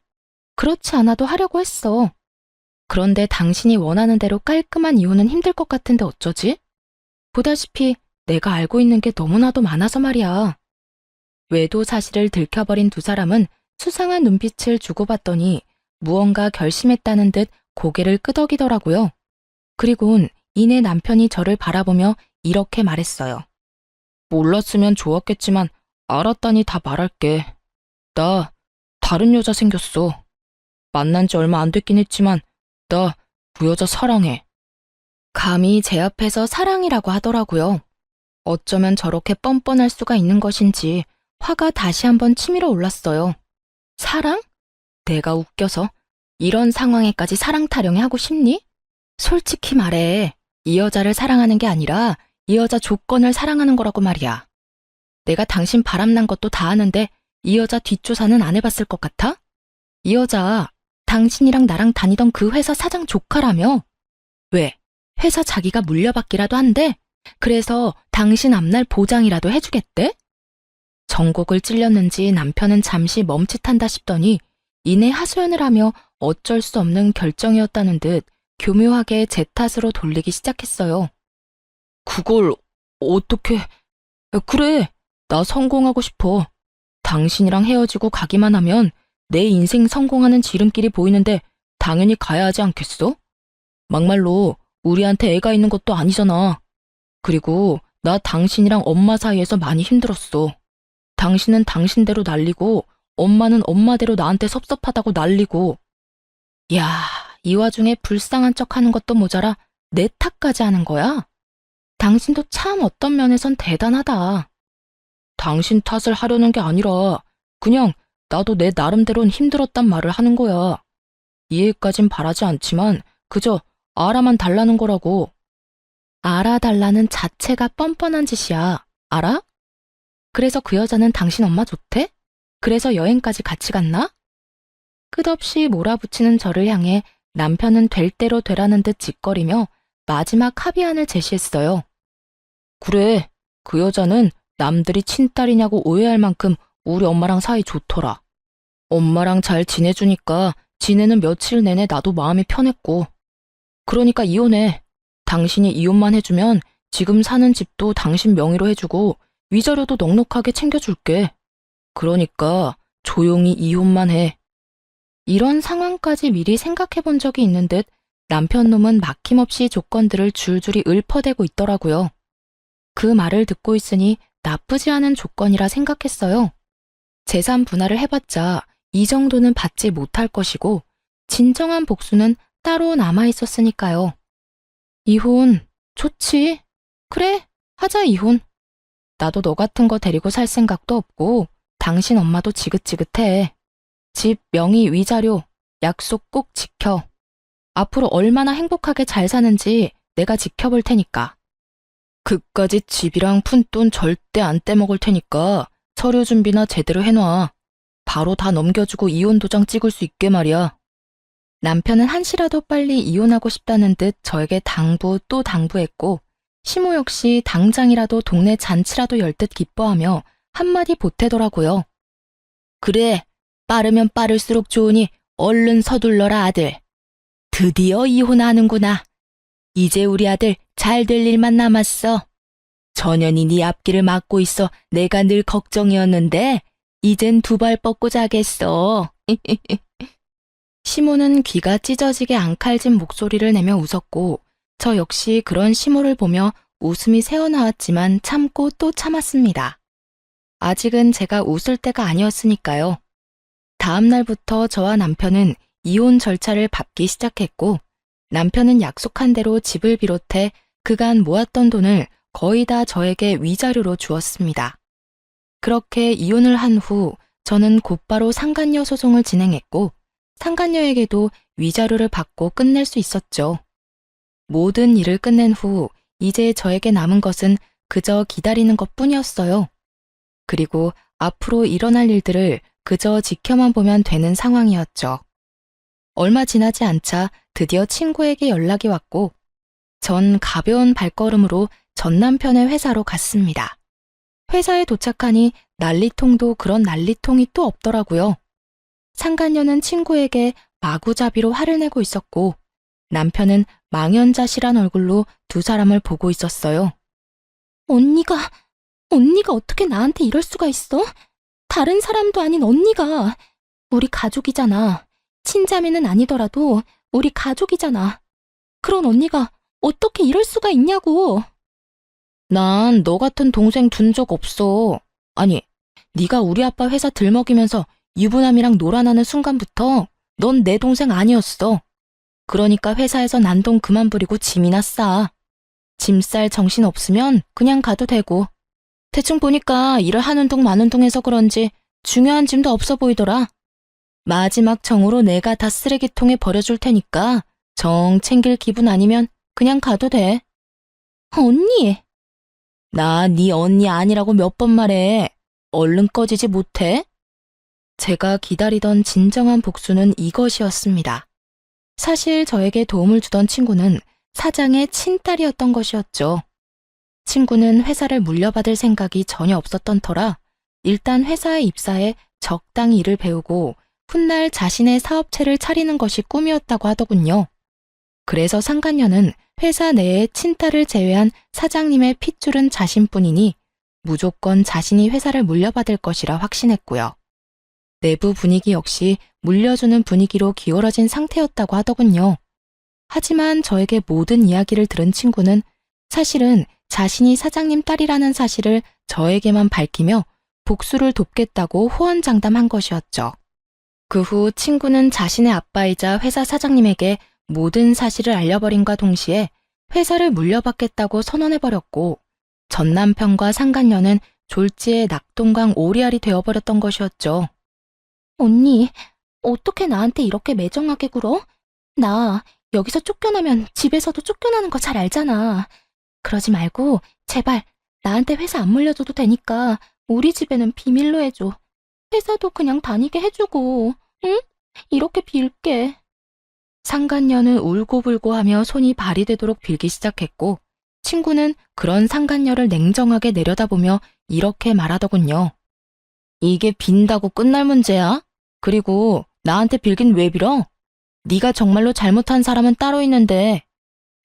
그렇지 않아도 하려고 했어. 그런데 당신이 원하는 대로 깔끔한 이혼은 힘들 것 같은데 어쩌지? 보다시피 내가 알고 있는 게 너무나도 많아서 말이야. 외도 사실을 들켜버린 두 사람은 수상한 눈빛을 주고받더니 무언가 결심했다는 듯 고개를 끄덕이더라고요. 그리곤 이내 남편이 저를 바라보며 이렇게 말했어요. 몰랐으면 좋았겠지만 알았다니 다 말할게. 나 다른 여자 생겼어. 만난 지 얼마 안 됐긴 했지만 나 그 여자 사랑해. 감히 제 앞에서 사랑이라고 하더라고요. 어쩌면 저렇게 뻔뻔할 수가 있는 것인지 화가 다시 한번 치밀어 올랐어요. 사랑? 내가 웃겨서 이런 상황에까지 사랑 타령이 하고 싶니? 솔직히 말해, 이 여자를 사랑하는 게 아니라 이 여자 조건을 사랑하는 거라고 말이야. 내가 당신 바람난 것도 다 아는데 이 여자 뒷조사는 안 해봤을 것 같아? 이 여자 당신이랑 나랑 다니던 그 회사 사장 조카라며? 왜? 회사 자기가 물려받기라도 한대? 그래서 당신 앞날 보장이라도 해주겠대? 전곡을 찔렸는지 남편은 잠시 멈칫한다 싶더니 이내 하소연을 하며 어쩔 수 없는 결정이었다는 듯 교묘하게 제 탓으로 돌리기 시작했어요. 그걸 어떻게... 그래, 나 성공하고 싶어. 당신이랑 헤어지고 가기만 하면 내 인생 성공하는 지름길이 보이는데 당연히 가야 하지 않겠어? 막말로 우리한테 애가 있는 것도 아니잖아. 그리고 나 당신이랑 엄마 사이에서 많이 힘들었어. 당신은 당신대로 난리고 엄마는 엄마대로 나한테 섭섭하다고 난리고. 야, 이 와중에 불쌍한 척하는 것도 모자라 내 탓까지 하는 거야? 당신도 참 어떤 면에선 대단하다. 당신 탓을 하려는 게 아니라 그냥 나도 내 나름대로는 힘들었단 말을 하는 거야. 이해까진 바라지 않지만 그저 알아만 달라는 거라고. 알아달라는 자체가 뻔뻔한 짓이야. 알아? 그래서 그 여자는 당신 엄마 좋대? 그래서 여행까지 같이 갔나? 끝없이 몰아붙이는 저를 향해 남편은 될 대로 되라는 듯 짓거리며 마지막 합의안을 제시했어요. 그래, 그 여자는 남들이 친딸이냐고 오해할 만큼 우리 엄마랑 사이 좋더라. 엄마랑 잘 지내주니까 지내는 며칠 내내 나도 마음이 편했고. 그러니까 이혼해. 당신이 이혼만 해주면 지금 사는 집도 당신 명의로 해주고 위자료도 넉넉하게 챙겨줄게. 그러니까 조용히 이혼만 해. 이런 상황까지 미리 생각해 본 적이 있는 듯 남편 놈은 막힘없이 조건들을 줄줄이 읊어대고 있더라고요. 그 말을 듣고 있으니 나쁘지 않은 조건이라 생각했어요. 재산 분할을 해봤자 이 정도는 받지 못할 것이고 진정한 복수는 따로 남아 있었으니까요. 이혼, 좋지. 그래, 하자 이혼. 나도 너 같은 거 데리고 살 생각도 없고 당신 엄마도 지긋지긋해. 집, 명의, 위자료, 약속 꼭 지켜. 앞으로 얼마나 행복하게 잘 사는지 내가 지켜볼 테니까. 그까짓 집이랑 푼돈 절대 안 떼먹을 테니까 서류 준비나 제대로 해놔. 바로 다 넘겨주고 이혼 도장 찍을 수 있게 말이야. 남편은 한시라도 빨리 이혼하고 싶다는 듯 저에게 당부 또 당부했고 시모 역시 당장이라도 동네 잔치라도 열 듯 기뻐하며 한마디 보태더라고요. 그래, 빠르면 빠를수록 좋으니 얼른 서둘러라 아들. 드디어 이혼하는구나. 이제 우리 아들 잘 될 일만 남았어. 전현이 네 앞길을 막고 있어 내가 늘 걱정이었는데 이젠 두 발 뻗고 자겠어. 시모는 귀가 찢어지게 앙칼진 목소리를 내며 웃었고 저 역시 그런 시모를 보며 웃음이 새어나왔지만 참고 또 참았습니다. 아직은 제가 웃을 때가 아니었으니까요. 다음 날부터 저와 남편은 이혼 절차를 밟기 시작했고 남편은 약속한 대로 집을 비롯해 그간 모았던 돈을 거의 다 저에게 위자료로 주었습니다. 그렇게 이혼을 한 후 저는 곧바로 상간녀 소송을 진행했고 상간녀에게도 위자료를 받고 끝낼 수 있었죠. 모든 일을 끝낸 후 이제 저에게 남은 것은 그저 기다리는 것뿐이었어요. 그리고 앞으로 일어날 일들을 그저 지켜만 보면 되는 상황이었죠. 얼마 지나지 않자 드디어 친구에게 연락이 왔고 전 가벼운 발걸음으로 전 남편의 회사로 갔습니다. 회사에 도착하니 난리통도 그런 난리통이 또 없더라고요. 상간녀는 친구에게 마구잡이로 화를 내고 있었고 남편은 망연자실한 얼굴로 두 사람을 보고 있었어요. 언니가 어떻게 나한테 이럴 수가 있어? 다른 사람도 아닌 언니가. 우리 가족이잖아. 친자매는 아니더라도 우리 가족이잖아. 그런 언니가 어떻게 이럴 수가 있냐고. 난 너 같은 동생 둔 적 없어. 아니, 네가 우리 아빠 회사 들먹이면서 유부남이랑 놀아나는 순간부터 넌 내 동생 아니었어. 그러니까 회사에서 난동 그만 부리고 짐이나 싸. 짐 쌀 정신 없으면 그냥 가도 되고. 대충 보니까 일을 하는 둥 마는 둥 해서 그런지 중요한 짐도 없어 보이더라. 마지막 정으로 내가 다 쓰레기통에 버려줄 테니까 정 챙길 기분 아니면 그냥 가도 돼. 언니! 나 네 언니 아니라고 몇 번 말해. 얼른 꺼지지 못해? 제가 기다리던 진정한 복수는 이것이었습니다. 사실 저에게 도움을 주던 친구는 사장의 친딸이었던 것이었죠. 친구는 회사를 물려받을 생각이 전혀 없었던 터라 일단 회사에 입사해 적당히 일을 배우고 훗날 자신의 사업체를 차리는 것이 꿈이었다고 하더군요. 그래서 상간녀는 회사 내에 친딸을 제외한 사장님의 핏줄은 자신뿐이니 무조건 자신이 회사를 물려받을 것이라 확신했고요. 내부 분위기 역시 물려주는 분위기로 기울어진 상태였다고 하더군요. 하지만 저에게 모든 이야기를 들은 친구는 사실은 자신이 사장님 딸이라는 사실을 저에게만 밝히며 복수를 돕겠다고 호언장담한 것이었죠. 그 후 친구는 자신의 아빠이자 회사 사장님에게 모든 사실을 알려버림과 동시에 회사를 물려받겠다고 선언해버렸고 전 남편과 상간녀는 졸지에 낙동강 오리알이 되어버렸던 것이었죠. 언니, 어떻게 나한테 이렇게 매정하게 굴어? 나 여기서 쫓겨나면 집에서도 쫓겨나는 거 잘 알잖아. 그러지 말고 제발 나한테 회사 안 물려줘도 되니까 우리 집에는 비밀로 해줘. 회사도 그냥 다니게 해주고, 응? 이렇게 빌게. 상간녀는 울고불고 하며 손이 발이 되도록 빌기 시작했고, 친구는 그런 상간녀를 냉정하게 내려다보며 이렇게 말하더군요. 이게 빈다고 끝날 문제야? 그리고 나한테 빌긴 왜 빌어? 네가 정말로 잘못한 사람은 따로 있는데,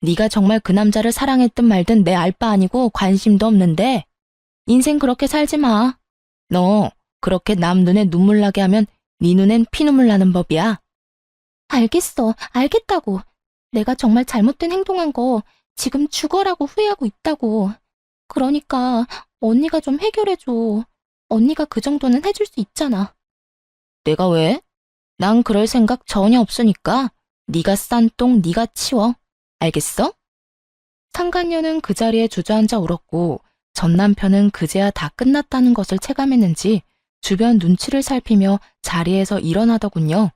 네가 정말 그 남자를 사랑했든 말든 내 알 바 아니고 관심도 없는데, 인생 그렇게 살지 마. 너 그렇게 남 눈에 눈물 나게 하면 네 눈엔 피눈물 나는 법이야. 알겠어, 알겠다고. 내가 정말 잘못된 행동한 거 지금 죽어라고 후회하고 있다고. 그러니까 언니가 좀 해결해줘. 언니가 그 정도는 해줄 수 있잖아. 내가 왜? 난 그럴 생각 전혀 없으니까 네가 싼 똥 네가 치워. 알겠어? 상간녀는 그 자리에 주저앉아 울었고 전 남편은 그제야 다 끝났다는 것을 체감했는지 주변 눈치를 살피며 자리에서 일어나더군요.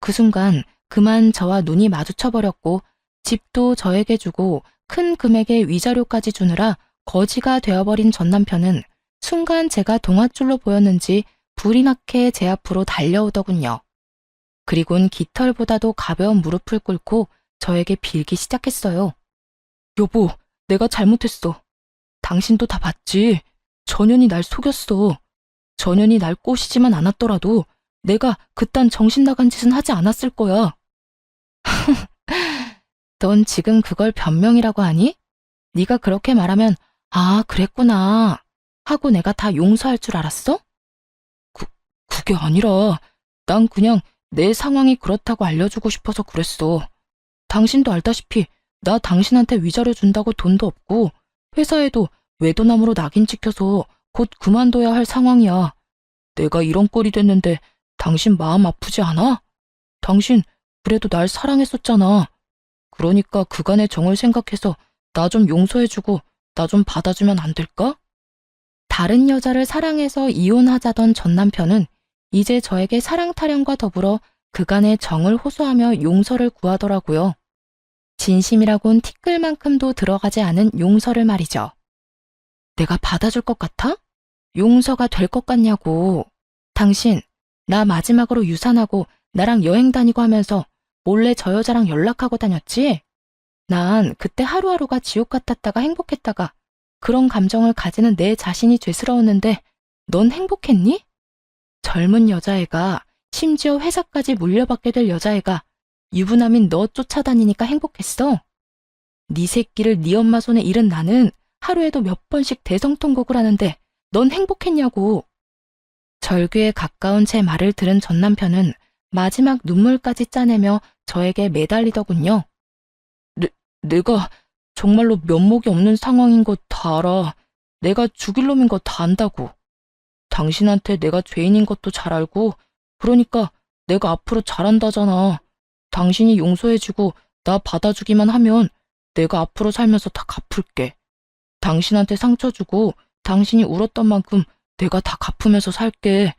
그 순간 그만 저와 눈이 마주쳐버렸고 집도 저에게 주고 큰 금액의 위자료까지 주느라 거지가 되어버린 전 남편은 순간 제가 동아줄로 보였는지 불이 나게 제 앞으로 달려오더군요. 그리곤 깃털보다도 가벼운 무릎을 꿇고 저에게 빌기 시작했어요. 여보, 내가 잘못했어. 당신도 다 봤지. 전현이 날 속였어. 전현이 날 꼬시지만 않았더라도 내가 그딴 정신 나간 짓은 하지 않았을 거야. 넌 지금 그걸 변명이라고 하니? 네가 그렇게 말하면 아, 그랬구나 하고 내가 다 용서할 줄 알았어? 그게 아니라 난 그냥 내 상황이 그렇다고 알려주고 싶어서 그랬어. 당신도 알다시피 나 당신한테 위자료 준다고 돈도 없고 회사에도 외도남으로 낙인 찍혀서 곧 그만둬야 할 상황이야. 내가 이런 꼴이 됐는데 당신 마음 아프지 않아? 당신 그래도 날 사랑했었잖아. 그러니까 그간의 정을 생각해서 나 좀 용서해주고 나 좀 받아주면 안 될까? 다른 여자를 사랑해서 이혼하자던 전 남편은 이제 저에게 사랑 타령과 더불어 그간의 정을 호소하며 용서를 구하더라고요. 진심이라곤 티끌만큼도 들어가지 않은 용서를 말이죠. 내가 받아줄 것 같아? 용서가 될 것 같냐고. 당신, 나 마지막으로 유산하고 나랑 여행 다니고 하면서 몰래 저 여자랑 연락하고 다녔지? 난 그때 하루하루가 지옥 같았다가 행복했다가 그런 감정을 가지는 내 자신이 죄스러웠는데 넌 행복했니? 젊은 여자애가 심지어 회사까지 물려받게 될 여자애가 유부남인 너 쫓아다니니까 행복했어? 네 새끼를 네 엄마 손에 잃은 나는 하루에도 몇 번씩 대성통곡을 하는데 넌 행복했냐고. 절규에 가까운 제 말을 들은 전 남편은 마지막 눈물까지 짜내며 저에게 매달리더군요. 내가 정말로 면목이 없는 상황인 거 다 알아. 내가 죽일 놈인 거 다 안다고. 당신한테 내가 죄인인 것도 잘 알고 그러니까 내가 앞으로 잘한다잖아. 당신이 용서해주고 나 받아주기만 하면 내가 앞으로 살면서 다 갚을게. 당신한테 상처 주고 당신이 울었던 만큼 내가 다 갚으면서 살게.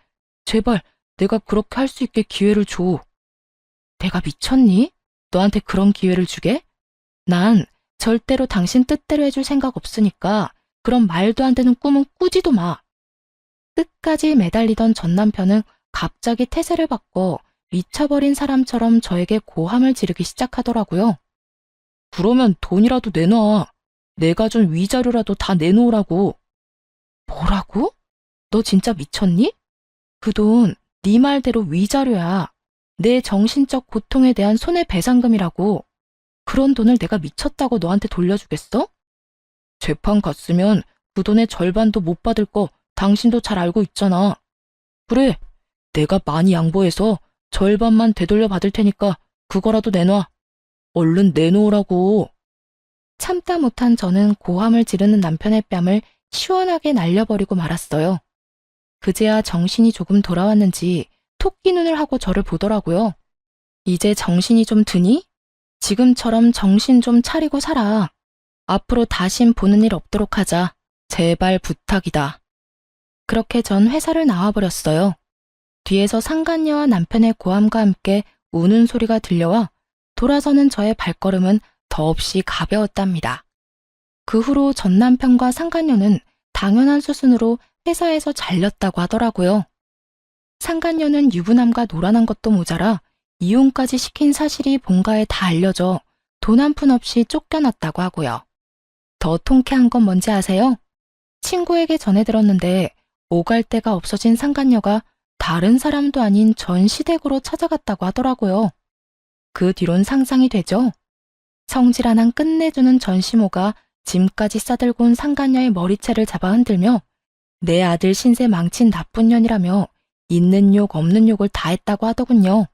제발 내가 그렇게 할 수 있게 기회를 줘. 내가 미쳤니? 너한테 그런 기회를 주게? 난 절대로 당신 뜻대로 해줄 생각 없으니까 그런 말도 안 되는 꿈은 꾸지도 마. 끝까지 매달리던 전 남편은 갑자기 태세를 바꿔 미쳐버린 사람처럼 저에게 고함을 지르기 시작하더라고요. 그러면 돈이라도 내놔. 내가 준 위자료라도 다 내놓으라고. 뭐라고? 너 진짜 미쳤니? 그 돈 네 말대로 위자료야. 내 정신적 고통에 대한 손해배상금이라고. 그런 돈을 내가 미쳤다고 너한테 돌려주겠어? 재판 갔으면 그 돈의 절반도 못 받을 거 당신도 잘 알고 있잖아. 그래, 내가 많이 양보해서 절반만 되돌려 받을 테니까 그거라도 내놔. 얼른 내놓으라고. 참다 못한 저는 고함을 지르는 남편의 뺨을 시원하게 날려버리고 말았어요. 그제야 정신이 조금 돌아왔는지 토끼 눈을 하고 저를 보더라고요. 이제 정신이 좀 드니? 지금처럼 정신 좀 차리고 살아. 앞으로 다신 보는 일 없도록 하자. 제발 부탁이다. 그렇게 전 회사를 나와버렸어요. 뒤에서 상간녀와 남편의 고함과 함께 우는 소리가 들려와 돌아서는 저의 발걸음은 더없이 가벼웠답니다. 그 후로 전 남편과 상간녀는 당연한 수순으로 회사에서 잘렸다고 하더라고요. 상간녀는 유부남과 놀아난 것도 모자라 이혼까지 시킨 사실이 본가에 다 알려져 돈 한 푼 없이 쫓겨났다고 하고요. 더 통쾌한 건 뭔지 아세요? 친구에게 전해 들었는데 오갈 데가 없어진 상간녀가 다른 사람도 아닌 전 시댁으로 찾아갔다고 하더라고요. 그 뒤론 상상이 되죠? 성질 하나 끝내주는 전시모가 짐까지 싸들고 온 상간녀의 머리채를 잡아 흔들며 내 아들 신세 망친 나쁜 년이라며 있는 욕 없는 욕을 다 했다고 하더군요.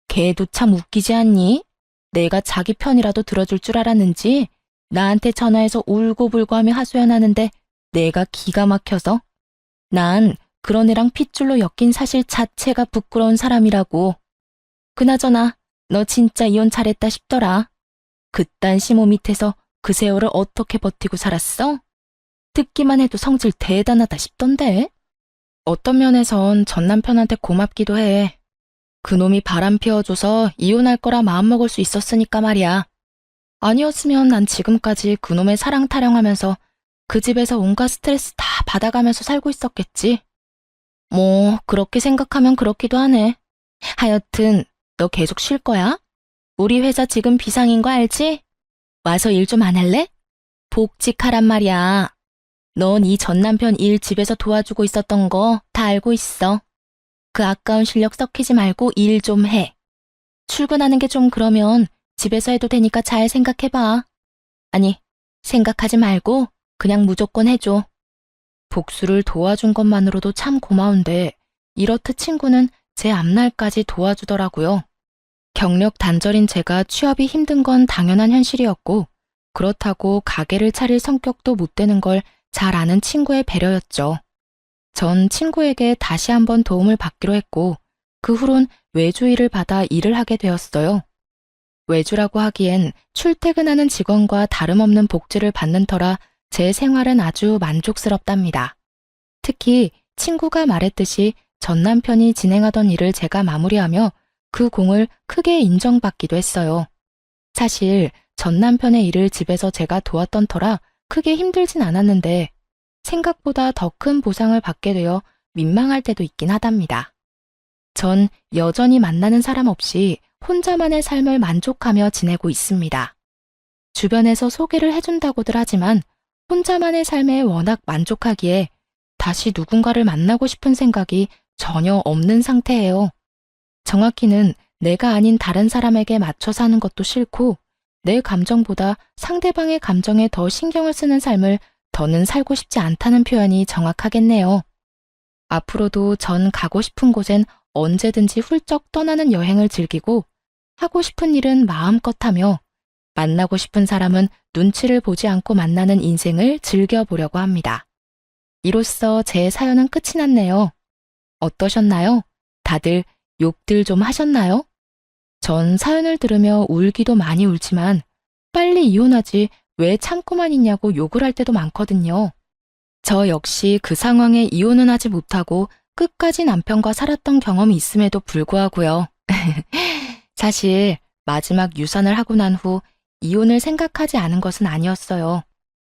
걔도 참 웃기지 않니? 내가 자기 편이라도 들어줄 줄 알았는지 나한테 전화해서 울고불고 하며 하소연하는데 내가 기가 막혀서 난 그런 애랑 핏줄로 엮인 사실 자체가 부끄러운 사람이라고. 그나저나 너 진짜 이혼 잘했다 싶더라. 그딴 시모 밑에서 그 세월을 어떻게 버티고 살았어? 듣기만 해도 성질 대단하다 싶던데. 어떤 면에선 전 남편한테 고맙기도 해. 그놈이 바람 피워줘서 이혼할 거라 마음먹을 수 있었으니까 말이야. 아니었으면 난 지금까지 그놈의 사랑 타령하면서 그 집에서 온갖 스트레스 다 받아가면서 살고 있었겠지. 뭐 그렇게 생각하면 그렇기도 하네. 하여튼 너 계속 쉴 거야? 우리 회사 지금 비상인 거 알지? 와서 일 좀 안 할래? 복직하란 말이야. 넌 이 전 남편 일 집에서 도와주고 있었던 거 다 알고 있어. 그 아까운 실력 썩히지 말고 일 좀 해. 출근하는 게 좀 그러면 집에서 해도 되니까 잘 생각해봐. 아니, 생각하지 말고 그냥 무조건 해줘. 복수를 도와준 것만으로도 참 고마운데 이렇듯 친구는 제 앞날까지 도와주더라고요. 경력 단절인 제가 취업이 힘든 건 당연한 현실이었고 그렇다고 가게를 차릴 성격도 못 되는 걸 잘 아는 친구의 배려였죠. 전 친구에게 다시 한번 도움을 받기로 했고 그 후론 외주 일을 받아 일을 하게 되었어요. 외주라고 하기엔 출퇴근하는 직원과 다름없는 복지를 받는 터라 제 생활은 아주 만족스럽답니다. 특히 친구가 말했듯이 전 남편이 진행하던 일을 제가 마무리하며 그 공을 크게 인정받기도 했어요. 사실 전 남편의 일을 집에서 제가 도왔던 터라 크게 힘들진 않았는데 생각보다 더 큰 보상을 받게 되어 민망할 때도 있긴 하답니다. 전 여전히 만나는 사람 없이 혼자만의 삶을 만족하며 지내고 있습니다. 주변에서 소개를 해준다고들 하지만 혼자만의 삶에 워낙 만족하기에 다시 누군가를 만나고 싶은 생각이 전혀 없는 상태예요. 정확히는 내가 아닌 다른 사람에게 맞춰 사는 것도 싫고 내 감정보다 상대방의 감정에 더 신경을 쓰는 삶을 더는 살고 싶지 않다는 표현이 정확하겠네요. 앞으로도 전 가고 싶은 곳엔 언제든지 훌쩍 떠나는 여행을 즐기고 하고 싶은 일은 마음껏 하며 만나고 싶은 사람은 눈치를 보지 않고 만나는 인생을 즐겨보려고 합니다. 이로써 제 사연은 끝이 났네요. 어떠셨나요? 다들 욕들 좀 하셨나요? 전 사연을 들으며 울기도 많이 울지만 빨리 이혼하지 왜 참고만 있냐고 욕을 할 때도 많거든요. 저 역시 그 상황에 이혼은 하지 못하고 끝까지 남편과 살았던 경험이 있음에도 불구하고요. 사실 마지막 유산을 하고 난 후 이혼을 생각하지 않은 것은 아니었어요.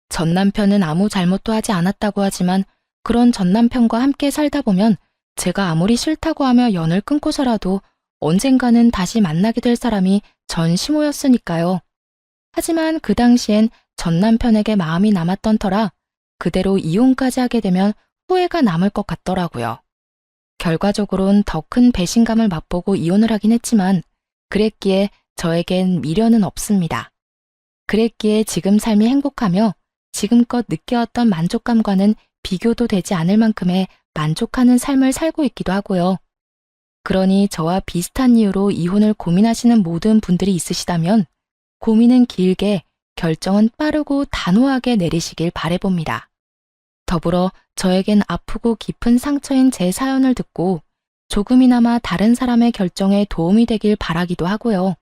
전 남편은 아무 잘못도 하지 않았다고 하지만 그런 전 남편과 함께 살다 보면 제가 아무리 싫다고 하며 연을 끊고서라도 언젠가는 다시 만나게 될 사람이 전 시모였으니까요. 하지만 그 당시엔 전 남편에게 마음이 남았던 터라 그대로 이혼까지 하게 되면 후회가 남을 것 같더라고요. 결과적으론 더 큰 배신감을 맛보고 이혼을 하긴 했지만 그랬기에 저에겐 미련은 없습니다. 그랬기에 지금 삶이 행복하며 지금껏 느껴왔던 만족감과는 비교도 되지 않을 만큼의 만족하는 삶을 살고 있기도 하고요. 그러니 저와 비슷한 이유로 이혼을 고민하시는 모든 분들이 있으시다면 고민은 길게, 결정은 빠르고 단호하게 내리시길 바라봅니다. 더불어 저에겐 아프고 깊은 상처인 제 사연을 듣고 조금이나마 다른 사람의 결정에 도움이 되길 바라기도 하고요.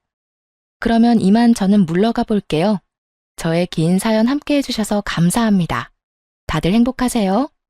그러면 이만 저는 물러가 볼게요. 저의 긴 사연 함께 해주셔서 감사합니다. 다들 행복하세요.